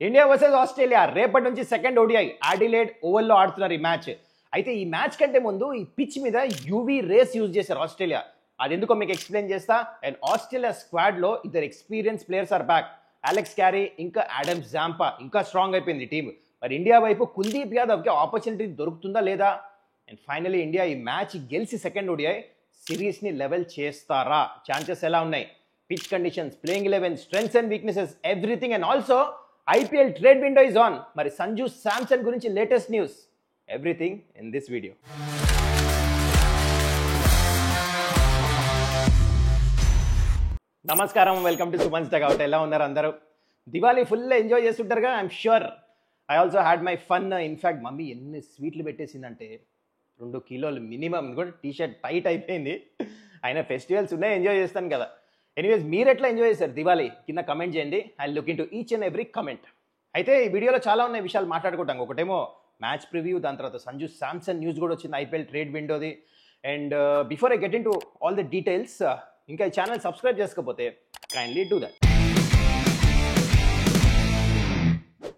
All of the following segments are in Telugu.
ఇండియా వర్సెస్ ఆస్ట్రేలియా రేపటి నుంచి సెకండ్ ఓడిఐ అడిలేడ్ ఓవల్లో ఆడుతున్నారు ఈ మ్యాచ్. అయితే ఈ మ్యాచ్ కంటే ముందు ఈ పిచ్ మీద యూవీ రేస్ యూజ్ చేశారు ఆస్ట్రేలియా. అది ఎందుకో మీకు ఎక్స్ప్లెయిన్ చేస్తా. అండ్ ఆస్ట్రేలియా స్క్వాడ్ లో ఇద్దరు experience players are back. Alex Carey ఇంకా ఆడమ్ జాంపా ఇంకా స్ట్రాంగ్ అయిపోయింది టీం. మరి ఇండియా వైపు కుల్దీప్ యాదవ్కి ఆపర్చునిటీ దొరుకుతుందా లేదా? అండ్ ఫైనలీ ఇండియా ఈ మ్యాచ్ గెలిచి సెకండ్ ఓడిఐ సిరీస్ ని లెవెల్ చేస్తారా? ఛాన్సెస్ ఎలా ఉన్నాయి? Pitch conditions, playing 11, strengths and weaknesses, everything. And also IPL trade window is on. మరి సంజు శాంసన్ గురించి latest news, everything in this video. నమస్కారం, వెల్కమ్ టు సుమన్స్ టగౌట్. ఎలా ఉన్నారు అందరూ? దివాళీ ఫుల్ ఎంజాయ్ చేస్తుంటారుగా, I'm sure. I also had my fun. In fact mummy ఎన్ని స్వీట్లు పెట్టేసిందంటే 2 కిలోలు మినిమం. కూడా టీ షర్ట్ టైట్ అయిపోయింది. అయినా ఫెస్టివల్స్ ఉన్నాయి, ఎంజాయ్ చేస్తాను కదా. ఎనీవేస్, మీరు ఎట్లా ఎంజాయ్ చేశారు దివాళీ? కింద కమెంట్ చేయండి. I look in to each and every comment. అయితే ఈ వీడియోలో చాలా ఉన్నాయి విషయాలు మాట్లాడుకుంటాం. ఒకటేమో మ్యాచ్ ప్రివ్యూ, దాని తర్వాత సంజు శాంసన్ న్యూస్ కూడా వచ్చింది, ఐపీఎల్ ట్రేడ్ విండోది. And before I get into all the details, ఇంకా ఈ ఛానల్ సబ్స్క్రైబ్ చేసుకోకపోతే కైండ్లీ డూ దట్.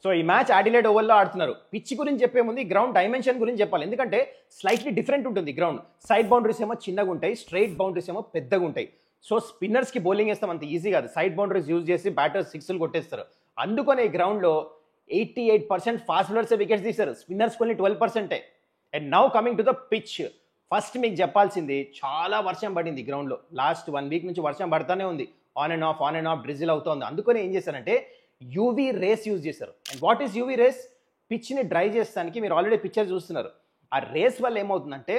సో ఈ మ్యాచ్ అడిలేడ్ ఓవల్లో ఆడుతున్నారు. పిచ్ గురించి చెప్పే ముందు ఈ గ్రౌండ్ డైమెన్షన్ గురించి చెప్పాలి. ఎందుకంటే స్లైట్లీ డిఫరెంట్ ఉంటుంది గ్రౌండ్. సైడ్ బౌండరీస్ ఏమో చిన్నగా ఉంటాయి, స్ట్రైట్ బౌండరీస్ ఏమో పెద్దగా ఉంటాయి. సో స్పిన్నర్స్కి బౌలింగ్ వేస్తాం అంత ఈజీ కాదు. సైడ్ బౌండరీస్ యూజ్ చేసి బ్యాటర్స్ సిక్స్లు కొట్టేస్తారు. అందుకనే ఈ గ్రౌండ్లో 88% ఫాస్ట్ బౌలర్స్ వికెట్స్ తీస్తారు, స్పిన్నర్స్ కొన్ని 12%. And now coming to the pitch. First మీకు చెప్పాల్సింది, చాలా వర్షం పడింది గ్రౌండ్లో. లాస్ట్ 1 వీక్ నుంచి వర్షం పడుతూనే ఉంది. ఆన్ అండ్ ఆఫ్ డ్రిజిల్ అవుతుంది. అందుకని ఏం చేశారంటే యూవీ రేస్ యూజ్ చేశారు. And what is UV rays? పిచ్ని డ్రై చేస్తానికి మీరు ఆల్రెడీ పిక్చర్ చూస్తున్నారు. ఆ రేస్ వల్ల ఏమవుతుందంటే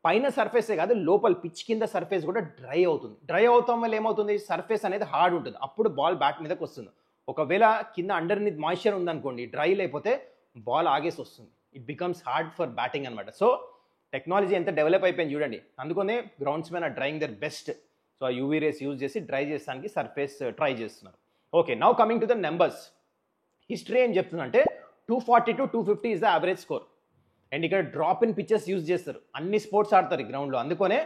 పైన సర్ఫేసే కాదు, లోపల పిచ్ కింద సర్ఫేస్ కూడా డ్రై అవుతుంది. డ్రై అవటం వల్ల ఏమవుతుంది, సర్ఫేస్ అనేది హార్డ్ ఉంటుంది. అప్పుడు బాల్ బ్యాట్ మీదకి వస్తుంది. ఒకవేళ కింద అండర్నీత్ మాయిశ్చర్ ఉందనుకోండి, డ్రై లేకపోతే బాల్ ఆగేసి వస్తుంది. It becomes hard for batting అనమాట. సో టెక్నాలజీ ఎంత డెవలప్ అయిపోయింది చూడండి. అందుకనే గ్రౌండ్స్ మీద డ్రైయింగ్ దర్ బెస్ట్. సో ఆ యూవీ రేస్ యూజ్ చేసి డ్రై చేస్తానికి సర్ఫేస్ ట్రై చేస్తున్నారు. Okay, now coming to the numbers. History ఏం చెప్తుందంటే 240 to 250 is the average score. And ఇక్కడ డ్రాప్ ఇన్ పిచెస్ యూజ్ చేస్తారు. అన్ని స్పోర్ట్స్ ఆడతారు ఈ గ్రౌండ్లో, అందుకనే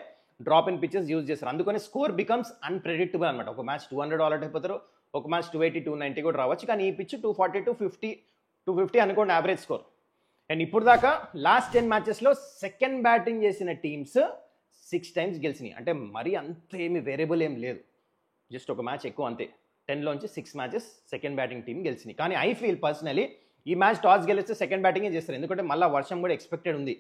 డ్రాప్ ఇన్ పిచెస్ యూజ్ చేస్తారు. అందుకనే స్కోర్ బికమ్స్ అన్ప్రెడిక్టబుల్ అనమాట. ఒక మ్యాచ్ 200 ఆల్ అవుట్ అయిపోతారు, ఒక మ్యాచ్ 280, 290 కూడా రావచ్చు. కానీ ఈ పిచ్ 240 to 250 అనుకోండి యావరేజ్ స్కోర్. అండ్ ఇప్పుడు దాకా లాస్ట్ 10 మ్యాచెస్లో సెకండ్ బ్యాటింగ్ చేసిన టీమ్స్ 6 times గెలిచినాయి. అంటే మరీ అంతేమి వేరియబుల్ ఏం లేదు, జస్ట్ ఒక మ్యాచ్ ఎక్కువ అంతే. 10లోంచి 6 మ్యాచెస్ సెకండ్ బ్యాటింగ్ టీం గెలిచినాయి. కానీ ఐ ఫీల్ పర్సనలీ ఈ మ్యాచ్ టాస్ గెలిస్తే సెకండ్ బ్యాటింగే చేస్తారు. ఎందుకంటే మళ్ళీ వర్షం కూడా ఎక్స్పెక్టెడ్ ఉంది.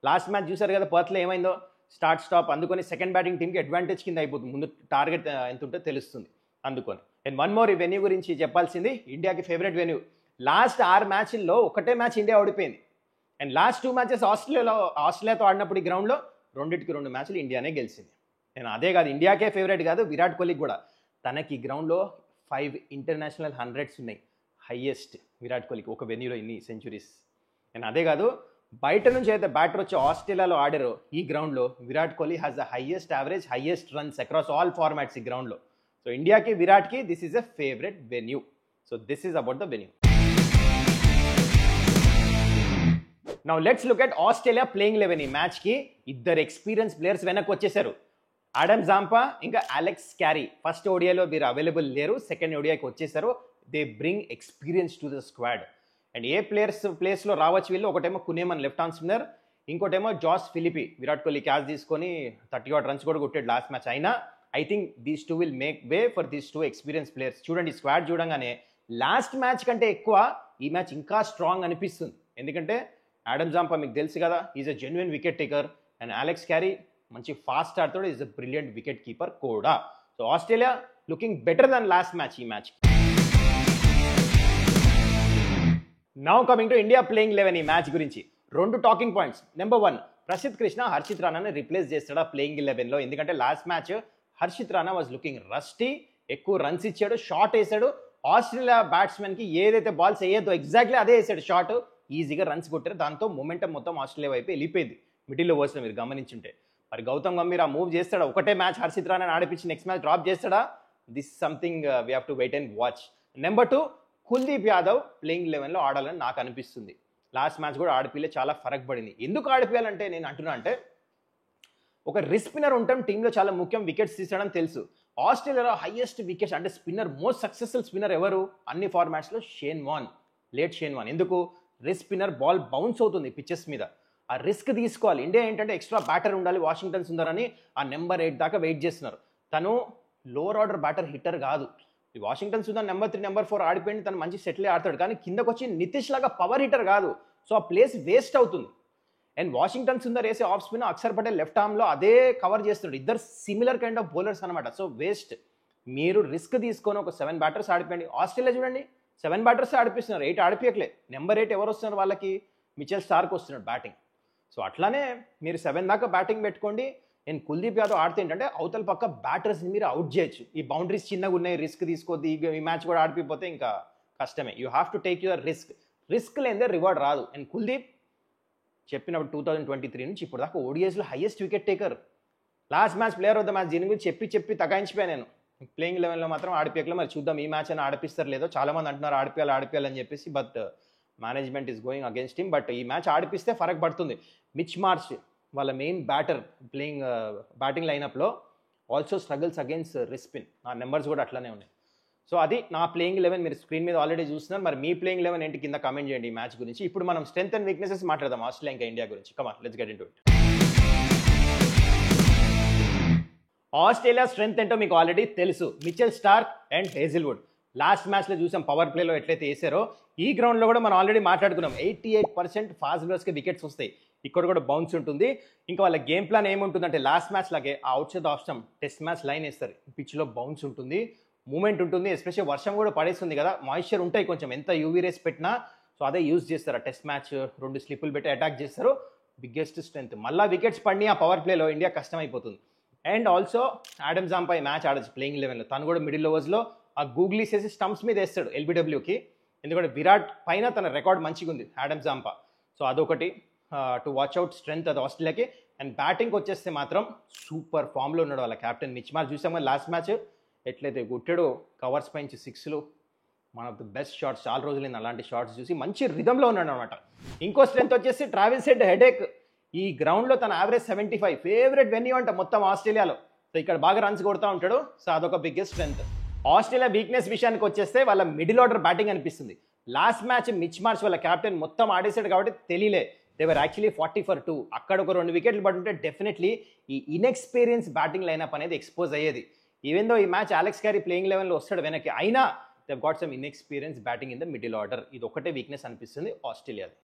లాస్ట్ మ్యాచ్ చూసారు కదా పర్త్లో ఏమైందో, స్టార్ట్ స్టాప్. అందుకని సెకండ్ బ్యాటింగ్ టీంకి అడ్వాంటేజ్ కింద అయిపోతుంది. ముందు టార్గెట్ ఎంత ఉంటే తెలుస్తుంది. అందుకని. అండ్ వన్ మోర్, ఈ వెన్యూ గురించి చెప్పాల్సింది. ఇండియాకి ఫేవరెట్ వెన్యూ. లాస్ట్ 6 మ్యాచ్ల్లో ఒకటే మ్యాచ్ ఇండియా ఓడిపోయింది. అండ్ లాస్ట్ 2 మ్యాచెస్ ఆస్ట్రేలియాతో ఆడినప్పుడు ఈ గ్రౌండ్లో 2 మ్యాచ్లు ఇండియానే గెలిచింది. నేను అదే కాదు, ఇండియాకే ఫేవరెట్ కాదు, విరాట్ కోహ్లీకి కూడా. తనకి ఈ గ్రౌండ్లో 5 ఇంటర్నేషనల్ 100s ఉన్నాయి, హైయెస్ట్ విరాట్ కోహ్లీకి ఒక వెన్యూలో ఇన్ని సెంచురీస్. అండ్ అదే కాదు, బయట నుంచి అయితే బ్యాటర్ వచ్చి ఆస్ట్రేలియాలో ఆడారో ఈ గ్రౌండ్లో Virat Kohli has the highest average, highest runs across all formats ఈ గ్రౌండ్లో. సో ఇండియాకి, విరాట్కి this is a favourite venue. So this is about the venue. Now let's look at Australia playing 11. ఈ మ్యాచ్కి ఇద్దరు ఎక్స్పీరియన్స్ ప్లేయర్స్ వెనక్కి వచ్చేసారు. ఆడమ్ జాంపా ఇంకా అలెక్స్ క్యారీ. ఫస్ట్ ఓడిఐలో వీరు అవైలబుల్ లేరు, సెకండ్ ఓడిఐకి వచ్చేసారు. They bring experience to the squad. And ఏ ప్లేయర్స్ ప్లేస్లో రావచ్చు వీళ్ళు? ఒకటేమో కునేమన్ లెఫ్ట్ ఆర్మ్ స్పిన్నర్, ఇంకోటేమో జాస్ ఫిలిపి. విరాట్ కోహ్లీ క్యాచ్ తీసుకొని 30 runs కూడా కొట్టాడు లాస్ట్ మ్యాచ్. అయినా I think these 2 will make way for these 2 experience players. చూడండి స్క్వాడ్ చూడంగానే లాస్ట్ మ్యాచ్ కంటే ఎక్కువ ఈ మ్యాచ్ ఇంకా స్ట్రాంగ్ అనిపిస్తుంది. ఎందుకంటే ఆడమ్ జాంపా మీకు తెలుసు కదా, is a genuine wicket taker. And Alex Carey మంచి ఫాస్ట్ ఆడుతాడు, is a brilliant wicket keeper కూడా. So Australia looking better than last match ఈ మ్యాచ్. Now coming to India playing 11. ఈ మ్యాచ్ గురించి 2 talking points. Number 1, Prasidh Krishna Harshit రాణాని రిప్లేస్ చేస్తాడా ప్లేయింగ్ 11లో? ఎందుకంటే last match Harshit Rana was looking rusty, ఎక్కువ రన్స్ ఇచ్చాడు, షాట్ వేసాడు. ఆస్ట్రేలియా బ్యాట్స్మెన్కి ఏదైతే బాల్స్ వేయద్దో ఎగ్జాక్ట్లీ అదే వేసాడు షాట్. ఈజీగా రన్స్ కొట్టారు. దాంతో మొమెంటం మొత్తం ఆస్ట్రేలియా వైపు వెళ్ళిపోయింది. మిడిల్లో ఓవర్స్లో మీరు గమనించుంటే. మరి గౌతమ్ గంభీర్ ఆ మూవ్ చేస్తాడా? ఒకటే మ్యాచ్ హర్షిత్ రాణాని ఆడిపించి నెక్స్ట్ మ్యాచ్ డ్రాప్ చేస్తాడా? This something we have to wait and watch. Number 2, Kuldeep Yadav playing 11లో ఆడాలని నాకు అనిపిస్తుంది. లాస్ట్ మ్యాచ్ కూడా ఆడిపిల్లే చాలా ఫరక్ పడింది. ఎందుకు ఆడిపియాలంటే నేను అంటున్నా అంటే, ఒక రిస్ట్ స్పిన్నర్ ఉండటం టీంలో చాలా ముఖ్యం. వికెట్స్ తీసడం తెలుసు. ఆస్ట్రేలియాలో హైయెస్ట్ వికెట్స్ అంటే స్పిన్నర్, మోస్ట్ సక్సెస్ఫుల్ స్పిన్నర్ ఎవరు అన్ని ఫార్మాట్స్లో? Shane Warne. Late Shane Warne. ఎందుకు? రిస్ట్ స్పిన్నర్ బాల్ బౌన్స్ అవుతుంది పిచెస్ మీద, ఆ రిస్క్ తీసుకోవాలి. ఇండియా ఏంటంటే ఎక్స్ట్రా బ్యాటర్ ఉండాలి, వాషింగ్టన్ సుందర్ అని ఆ నెంబర్ 8 దాకా వెయిట్ చేస్తున్నారు. తను లోవర్ ఆర్డర్ బ్యాటర్ హిట్టర్ కాదు. ఈ వాషింగ్టన్ సుందర్ నెంబర్ 3 నెంబర్ 4 ఆడిపోయింది, తను మంచి సెటిల్ ఆడతాడు, కానీ కిందకు వచ్చి నితీష్ లాగా పవర్ హిట్టర్ కాదు. సో ఆ ప్లేస్ వేస్ట్ అవుతుంది. అండ్ వాషింగ్టన్ సుందర్ వేసే off spin Axar Patel left ఆర్మ్లో అదే కవర్ చేస్తున్నాడు. ఇద్దరు సిమిలర్ కైండ్ ఆఫ్ బౌలర్స్ అనమాట. So waste. మీరు రిస్క్ తీసుకొని ఒక 7 బ్యాటర్స్ ఆడిపోయండి. ఆస్ట్రేలియా చూడండి 7 బ్యాటర్స్ ఆడిపిస్తున్నారు, 8 ఆడిపియట్లే. నెంబర్ 8 ఎవరు వస్తున్నారు వాళ్ళకి? మిచెల్ స్టార్క్ వస్తున్నాడు బ్యాటింగ్. సో అట్లానే మీరు 7 దాకా బ్యాటింగ్ పెట్టుకోండి. నేను కుల్దీప్ యాదవ్ ఆడితే ఏంటంటే అవతల పక్క బ్యాటర్స్ని మీరు అవుట్ చేయొచ్చు. ఈ బౌండరీస్ చిన్నగా ఉన్నాయి, రిస్క్ తీసుకోద్ది, ఈ మ్యాచ్ కూడా ఆడిపోతే ఇంకా కష్టమే. You have to take your risk లేదే రివార్డ్ రాదు. అండ్ కుల్దీప్ చెప్పినప్పుడు 2023 నుంచి ఇప్పుడు దాకా ఓడిఐస్లో highest wicket taker, last match player of the match. దీని గురించి చెప్పి తగాయించిపోయాను నేను. ప్లేయింగ్ లెవెన్లో మాత్రం ఆడిపోయకలే. మరి చూద్దాం ఈ మ్యాచ్ అని ఆడిపిస్తారు లేదో. చాలామంది అంటున్నారు ఆడిపియాలని చెప్పేసి, but management is going against him. But ఈ మ్యాచ్ ఆడిపిస్తే ఫరక్ పడుతుంది. మిచ్ మార్ష్ వాళ్ళ మెయిన్ బ్యాటర్ బ్యాటింగ్ లైనప్లో ఆల్సో స్ట్రగుల్స్ అగేన్స్ట్ రిస్పిన్. ఆ నెంబర్స్ కూడా అట్లానే ఉన్నాయి. సో అది నా ప్లేయింగ్ 11 మీరు స్క్రీన్ మీద ఆల్రెడీ చూస్తున్నారు. మరి మీ ప్లేయింగ్ 11 ఏంటి కింద కామెంట్ చేయండి ఈ మ్యాచ్ గురించి. ఇప్పుడు మనం స్ట్రెంత్ అండ్ వీక్నెసెస్ మాట్లాడదాం ఆస్ట్రేలియా ఇంకా ఇండియా గురించి. Come on, let's get into it. Australia strength ఏంటో మీకు ఆల్రెడీ తెలుసు. Mitchell Starc and Hazlewood. Last మ్యాచ్లో చూసాం పవర్ ప్లేలో ఎట్లయితే వేసారో, ఈ గ్రౌండ్లో కూడా మనం ఆల్రెడీ మాట్లాడుకున్నాం. 88% ఫాస్ట్ బౌలర్స్కి వికెట్స్ వస్తాయి. ఇక్కడ కూడా బౌన్స్ ఉంటుంది. ఇంకా వాళ్ళ గేమ్ ప్లాన్ ఏముంటుందంటే లాస్ట్ మ్యాచ్ లాగే out side off stump test match line వేస్తారు. పిచ్లో బౌన్స్ ఉంటుంది, మూమెంట్ ఉంటుంది, ఎస్పెషల్లీ వర్షం కూడా పడేస్తుంది కదా, మాయిశ్చర్ ఉంటాయి కొంచెం, ఎంత యూవీ రేస్ పెట్టినా. సో అదే యూజ్ చేస్తారు. టెస్ట్ మ్యాచ్ 2 స్లిప్పులు పెట్టి అటాక్ చేస్తారు. Biggest strength. మళ్ళీ వికెట్స్ పడిన ఆ పవర్ ప్లేలో ఇండియా కష్టమైపోతుంది. అండ్ ఆల్సో ఆడమ్ జాంపా ఈ మ్యాచ్ ఆడచ్చు ప్లేయింగ్ 11లో. తను కూడా మిడిల్ ఓవర్స్లో ఆ గూగ్లీస్ వేసి స్టంప్స్ మీద వేస్తాడు ఎల్బిడబ్ల్యూకి. ఎందుకంటే విరాట్ పైన తన రికార్డ్ మంచిగా ఉంది ఆడమ్ జాంపా. సో అదొకటి టు వాచ్ అవుట్ స్ట్రెంత్ అది ఆస్ట్రేలియాకి. అండ్ బ్యాటింగ్కి వచ్చేస్తే మాత్రం సూపర్ ఫామ్లో ఉన్నాడు వాళ్ళ కెప్టెన్ మిచ్ మార్ష్. చూసాము లాస్ట్ మ్యాచ్ ఎట్లయితే కొట్టాడో, కవర్స్ పైంచి 6లు, one of the best shots. చాలా రోజులైంది అలాంటి షాట్స్ చూసి. మంచి రిథంలో ఉన్నాడు అనమాట. ఇంకో స్ట్రెంత్ వచ్చేసి ట్రావిస్ హెడేక్. ఈ గ్రౌండ్లో తన యావరేజ్ 75, ఫేవరెట్ వెన్యూ అంట మొత్తం ఆస్ట్రేలియాలో. సో ఇక్కడ బాగా రన్స్ కొడుతూ ఉంటాడు. సో అదొక బిగ్గెస్ట్ స్ట్రెంత్. ఆస్ట్రేలియా వీక్నెస్ విషయానికి వచ్చేస్తే వాళ్ళ మిడిల్ ఆర్డర్ బ్యాటింగ్ అనిపిస్తుంది. లాస్ట్ మ్యాచ్ మిచ్ మార్ష్ వాళ్ళ కెప్టెన్ మొత్తం ఆడేసాడు కాబట్టి తెలియలే. దేవర్ యాక్చువల్లీ 40 for 2. అక్కడ ఒక 2 వికెట్లు పడుతుంటే డెఫినెట్లీ ఈ ఇన్ఎక్స్పీరియన్స్ బ్యాటింగ్ లైనప్ అనేది ఎక్స్పోజ్ అయ్యేది. ఈవెన్ దో ఈ మ్యాచ్ అలెక్స్ క్యారీ ప్లేయింగ్ 11లో వస్తాడు వెనక్కి, అయినా they've got some inexperience batting in the middle order. ఇది ఒకటే వీక్నెస్ అనిపిస్తుంది ఆస్ట్రేలియాది.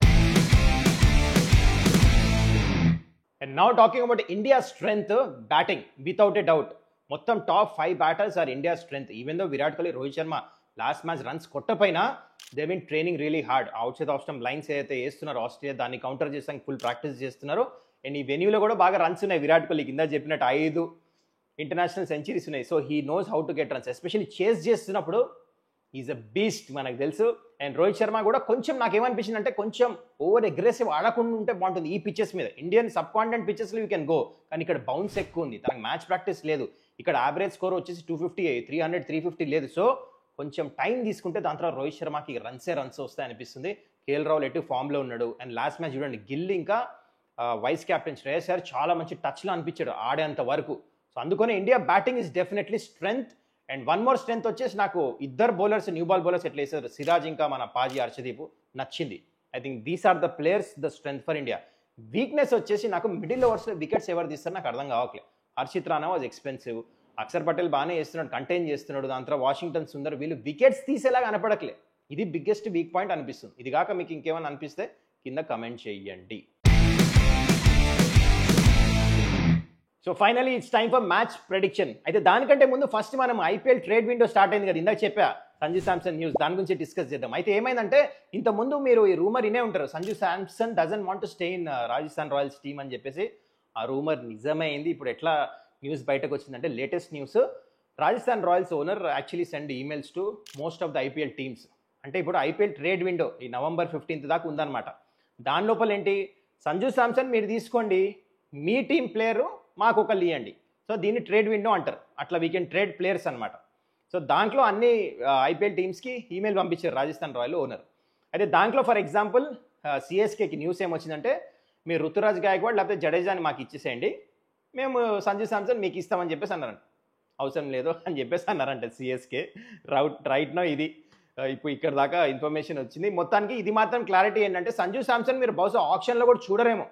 And now talking about India strength batting, without a doubt మొత్తం top 5 batters are India strength. Even though Virat Kohli, Rohit Sharma last match runs కొట్టపోయినా they been training really hard. Outside off stump lines ఏదైతే వేస్తున్నారు ఆస్ట్రేలియా, దాన్ని కౌంటర్ చేసానికి ఫుల్ ప్రాక్టీస్ చేస్తున్నారు. అండ్ ఈ వెన్యూలో కూడా బాగా రన్స్ ఉన్నాయి విరాట్ కోహ్లీ. కింద చెప్పినట్టు 5 ఇంటర్నేషనల్ సెంచరీస్ ఉన్నాయి. So he knows how to get runs, especially చేస్ చేస్తున్నప్పుడు ఈజ్ అ బీస్ట్, మనకు తెలుసు. అండ్ రోహిత్ శర్మ కూడా కొంచెం నాకేమనిపించింది అంటే కొంచెం ఓవర్ అగ్రెసివ్ ఆడకుండా ఉంటే బాగుంటుంది ఈ పిచెస్ మీద. ఇండియన్ సబ్ కాంటినెంట్ పిచెస్లో యూ కెన్ గో, కానీ ఇక్కడ బౌన్స్ ఎక్కువ ఉంది, తనకు మ్యాచ్ ప్రాక్టీస్ లేదు. ఇక్కడ యావరేజ్ స్కోర్ వచ్చేసి 250, 300, 350 లేదు. సో కొంచెం టైం తీసుకుంటే దాని తర్వాత రోహిత్ శర్మకి రన్స్ వస్తాయి అనిపిస్తుంది. కేఎల్ రాహుల్ ఎటు ఫామ్లో ఉన్నాడు. అండ్ లాస్ట్ మ్యాచ్ చూడండి గిల్ ఇంకా వైస్ కెప్టెన్ శ్రేయస్ అయ్యర్ చాలా మంచి టచ్లో అనిపించాడు ఆడేంత వరకు. సో అందుకని India batting is definitely strength. And one more strength వచ్చేసి నాకు ఇద్దరు బౌలర్స్, న్యూ బాల్ బౌలర్స్ ఎట్లా వేసారు, సిరాజ్ ఇంకా మన పాజీ హర్షదీప్ నచ్చింది. I think these are the players the strength for India. Weakness వచ్చేసి నాకు మిడిల్ ఓవర్స్లో వికెట్స్ ఎవరు తీస్తారు నాకు అర్థం కావట్లేదు. హర్షిత్ రాణా వాజ్ ఎక్స్పెన్సివ్, అక్షర్ పటేల్ బాగానే చేస్తున్నాడు, కంటైన్ చేస్తున్నాడు, దాని తర్వాత వాషింగ్టన్ సుందర్, వీళ్ళు వికెట్స్ తీసేలాగా కనపడట్లే. ఇది బిగ్గెస్ట్ వీక్ పాయింట్ అనిపిస్తుంది. ఇది కాక మీకు ఇంకేమైనా అనిపిస్తే కింద కమెంట్ చేయండి. So finally it's time for match prediction. అయితే దానికంటే ముందు ఫస్ట్ మనం ఐపీఎల్ ట్రేడ్ విండో స్టార్ట్ అయింది కదా, ఇందాక చెప్పా సంజు శాంసన్ న్యూస్, దాని గురించి డిస్కస్ చేద్దాం. అయితే ఏమైందంటే ఇంతకుముందు మీరు ఈ రూమర్ వినే ఉంటారు, Sanju Samson doesn't want to stay in Rajasthan Royals team అని చెప్పేసి. ఆ రూమర్ నిజమైంది. ఇప్పుడు ఎట్లా న్యూస్ బయటకు వచ్చిందంటే latest news, Rajasthan Royals owner actually send emails to most of the IPL teams. అంటే ఇప్పుడు ఐపీఎల్ ట్రేడ్ విండో ఈ November 15th దాకా ఉందన్నమాట. దాని లోపల ఏంటి, సంజు శాంసన్ మీరు తీసుకోండి, మీ టీం ప్లేయరు మాకు ఒకళ్ళు ఇవ్వండి. సో దీన్ని ట్రేడ్ విండో అంటారు. అట్లా వీ కెన్ ట్రేడ్ ప్లేయర్స్ అనమాట. సో దాంట్లో అన్ని ఐపీఎల్ టీమ్స్కి ఈమెయిల్ పంపించారు రాజస్థాన్ రాయల్ ఓనర్. అయితే దాంట్లో ఫర్ ఎగ్జాంపుల్ సిఎస్కేకి న్యూస్ ఏమొచ్చిందంటే, మీరు రుతురాజ్ గాయక్వాడ్ లేకపోతే జడేజాని మాకు ఇచ్చేసేయండి, మేము సంజు శాంసన్ మీకు ఇస్తామని చెప్పేసి అన్నారంట. అవసరం లేదు అని చెప్పేసి అన్నారంట సిఎస్కే. రైట్ నో ఇది ఇప్పుడు ఇక్కడ దాకా ఇన్ఫర్మేషన్ వచ్చింది. మొత్తానికి ఇది మాత్రం క్లారిటీ ఏంటంటే సంజు శాంసన్ మీరు బహుశా ఆప్షన్లో కూడా చూడరేమో,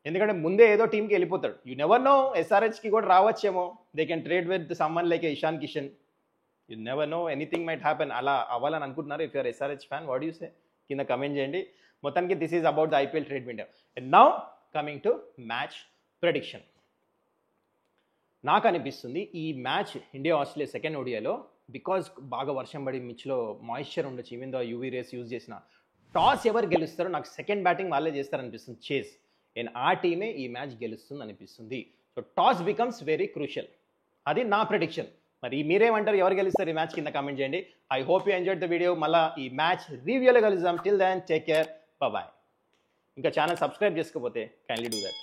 ఎందుకంటే ముందే ఏదో టీంకి వెళ్ళిపోతాడు. యూ నెవర్ నో, ఎస్ఆర్హెచ్కి కూడా రావచ్చేమో. They can trade with someone like Ishan Kishan. You never know, anything might happen. అలా అవ్వాలని అనుకుంటున్నారు. If you're SRH fan, what you say కింద కమెంట్ చేయండి. మొత్తానికి this is about the IPL trade window. And now coming to match prediction. నాకు అనిపిస్తుంది ఈ మ్యాచ్ ఇండియా ఆస్ట్రేలియా సెకండ్ ఓడియాలో, బికాజ్ బాగా వర్షం పడి మిచ్లో మాయిశ్చర్ ఉండొచ్చు, even though UV rays use చేసిన, టాస్ ఎవరు గెలుస్తారో నాకు సెకండ్ బ్యాటింగ్ వాళ్ళే చేస్తారనిపిస్తుంది, చేస్. అండ్ ఆ టీమే ఈ మ్యాచ్ గెలుస్తుంది అనిపిస్తుంది. So toss becomes very crucial. అది నా ప్రెడిక్షన్. మరి మీరేమంటారు, ఎవరు గెలుస్తారు ఈ మ్యాచ్ కింద కామెంట్ చేయండి. I hope you enjoyed the video. మళ్ళీ ఈ మ్యాచ్ రివ్యూలో కలుద్దాం. Till then take care, bye. ఇంకా ఛానల్ సబ్స్క్రైబ్ చేసుకోకపోతే కైండ్లీ డూ దట్.